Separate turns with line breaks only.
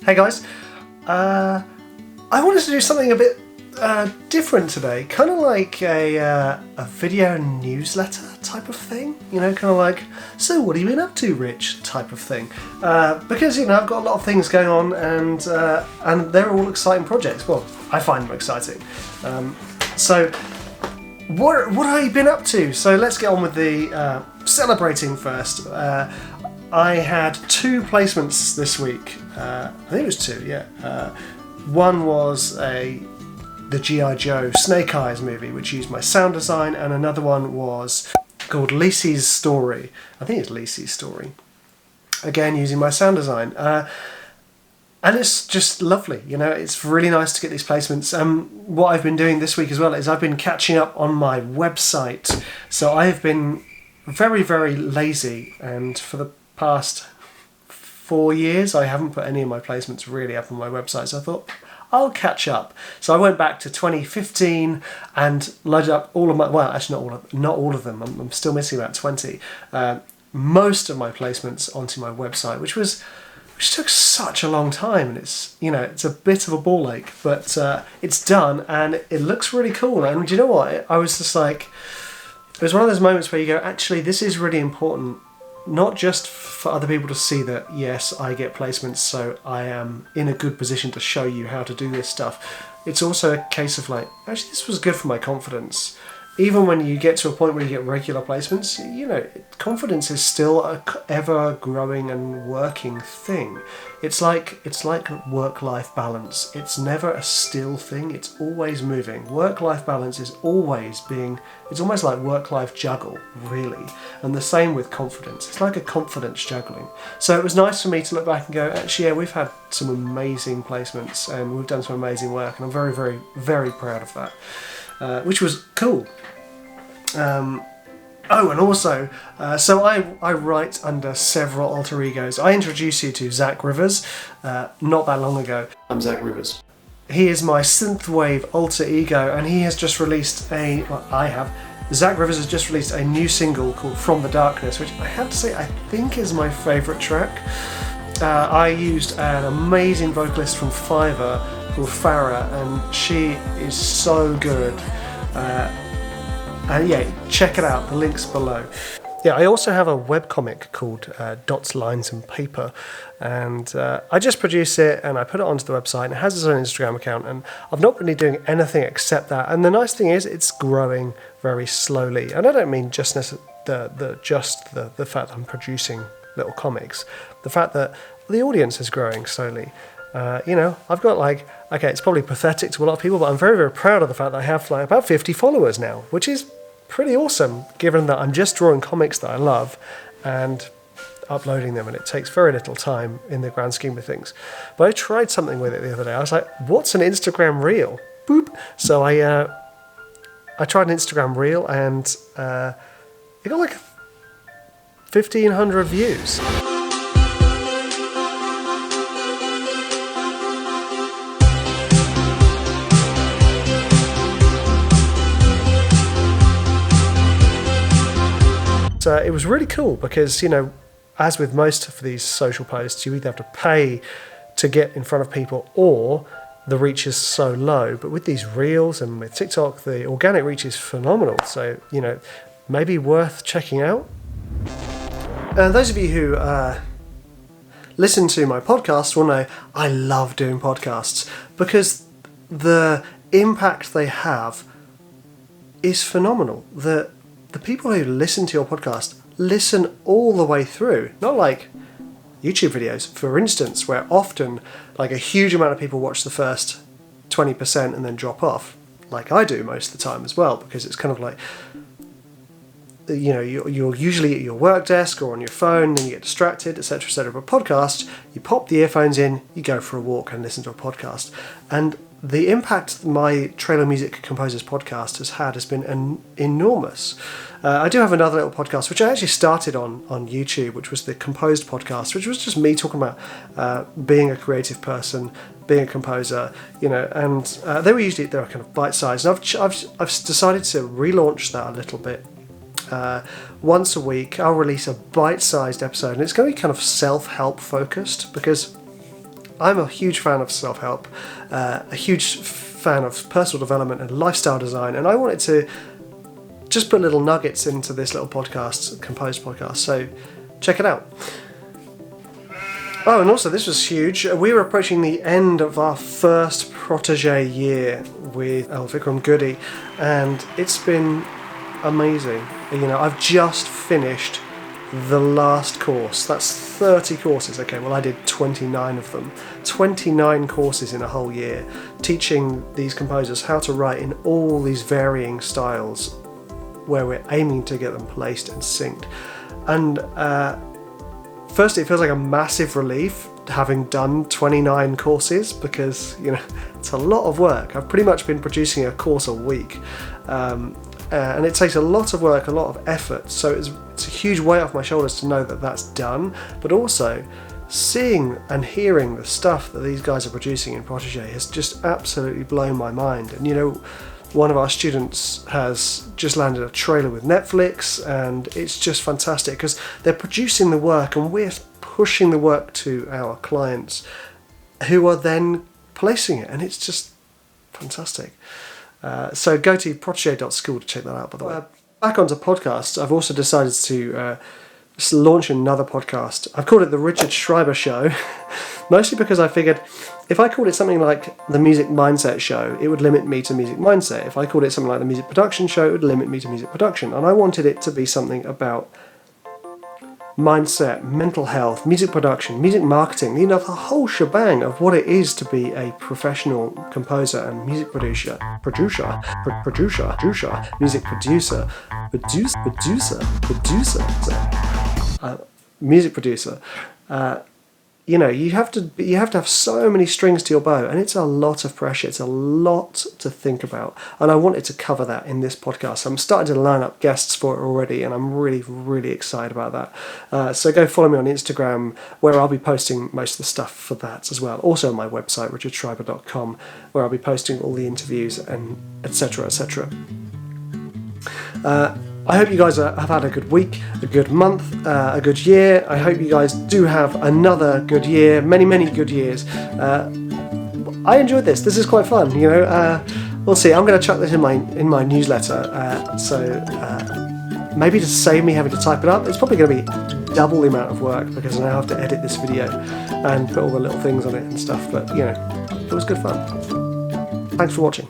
Hey guys, I wanted to do something a bit different today, kind of like a video newsletter type of thing, you know, kind of like, so what have you been up to, Rich, type of thing, because, you know, I've got a lot of things going on and they're all exciting projects. Well, I find them exciting. So what have you been up to? So let's get on with the celebrating first. I had 2 placements this week. I think it was 2, yeah. One was the G.I. Joe Snake Eyes movie, which used my sound design, and another one was called LISEY'S Story. I think it's LISEY'S Story. Again, using my sound design. And it's just lovely, you know, it's really nice to get these placements. What I've been doing this week as well is I've been catching up on my website. So I have been very, very lazy, and for the past 4 years I haven't put any of my placements really up on my website, so I thought I'll catch up. So I went back to 2015 and loaded up all of my, well, actually not all of them, I'm still missing about 20, most of my placements onto my website, which took such a long time, and it's, you know, it's a bit of a ball ache, but it's done and it looks really cool. And do you know what, I was just like, it was one of those moments where you go, actually this is really important, not just for other people to see that, yes, I get placements, so I am in a good position to show you how to do this stuff. It's also a case of like, actually this was good for my confidence. Even when you get to a point where you get regular placements, you know, confidence is still a ever-growing and working thing. It's like work-life balance. It's never a still thing. It's always moving. Work-life balance is always being. It's almost like work-life juggle, really. And the same with confidence. It's like a confidence juggling. So it was nice for me to look back and go, actually, yeah, we've had some amazing placements and we've done some amazing work, and I'm very, very, very proud of that, which was cool. Oh, and also, so I write under several alter egos. I introduced you to Zach Rivers not that long ago.
I'm Zach Rivers.
He is my synthwave alter ego, and he has just released Zach Rivers has just released a new single called From the Darkness, which I have to say I think is my favourite track. I used an amazing vocalist from Fiverr called Farah, and she is so good. And yeah, check it out, the link's below. Yeah, I also have a webcomic called Dots, Lines and Paper, and I just produce it and I put it onto the website, and it has its own Instagram account, and I've not really doing anything except that. And the nice thing is it's growing very slowly, and I don't mean just the fact that I'm producing little comics, the fact that the audience is growing slowly. You know, I've got like, okay, it's probably pathetic to a lot of people, but I'm very, very proud of the fact that I have like about 50 followers now, which is pretty awesome, given that I'm just drawing comics that I love and uploading them, and it takes very little time in the grand scheme of things. But I tried something with it the other day. I was like, what's an Instagram reel? Boop. So I tried an Instagram reel, and it got like 1,500 views. It was really cool because, you know, as with most of these social posts, you either have to pay to get in front of people or the reach is so low. But with these reels and with TikTok, the organic reach is phenomenal. So, you know, maybe worth checking out. Those of you who listen to my podcast will know I love doing podcasts because the impact they have is phenomenal. The people who listen to your podcast listen all the way through, not like YouTube videos, for instance, where often like a huge amount of people watch the first 20% and then drop off, like I do most of the time as well, because it's kind of like, you know, you're usually at your work desk or on your phone, then you get distracted, etc., etc. But podcast, you pop the earphones in, you go for a walk and listen to a podcast. And the impact my Trailer Music Composers podcast has been enormous. I do have another little podcast, which I actually started on YouTube, which was the Composed podcast, which was just me talking about being a creative person, being a composer, you know, and they were kind of bite-sized. And I've decided to relaunch that a little bit. Once a week, I'll release a bite-sized episode, and it's going to be kind of self-help focused because I'm a huge fan of self-help, a huge fan of personal development and lifestyle design, and I wanted to just put little nuggets into this little podcast, composed podcast, so check it out. Oh, and also this was huge. We were approaching the end of our first protege year with Vikram Goody, and it's been amazing. You know, I've just finished the last course. That's 30 courses. Okay, well I did 29 of them. 29 courses in a whole year, teaching these composers how to write in all these varying styles where we're aiming to get them placed and synced. And firstly, it feels like a massive relief having done 29 courses, because, you know, it's a lot of work. I've pretty much been producing a course a week, and it takes a lot of work, a lot of effort, so it's a huge weight off my shoulders to know that that's done, but also seeing and hearing the stuff that these guys are producing in Protege has just absolutely blown my mind. And, you know, one of our students has just landed a trailer with Netflix, and it's just fantastic because they're producing the work and we're pushing the work to our clients, who are then placing it, and it's just fantastic. So go to PROTEGE.SCHOOL to check that out, by the way. Back onto podcasts, I've also decided to launch another podcast. I've called it The Richard Schreiber Show, mostly because I figured if I called it something like The Music Mindset Show, it would limit me to music mindset. If I called it something like The Music Production Show, it would limit me to music production. And I wanted it to be something about mindset, mental health, music production, music marketing, you know, the whole shebang of what it is to be a professional composer and music music producer. You know, you have to have so many strings to your bow, and it's a lot of pressure. It's a lot to think about, and I wanted to cover that in this podcast. I'm starting to line up guests for it already, and I'm really, really excited about that. So go follow me on Instagram, where I'll be posting most of the stuff for that as well. Also on my website, richardschreiber.com, where I'll be posting all the interviews and etc. etc. I hope you guys have had a good week, a good month, a good year. I hope you guys do have another good year, many, many good years. I enjoyed this. This is quite fun, you know. We'll see. I'm going to chuck this in my newsletter. So maybe to save me having to type it up, it's probably going to be double the amount of work, because I now have to edit this video and put all the little things on it and stuff. But, you know, it was good fun. Thanks for watching.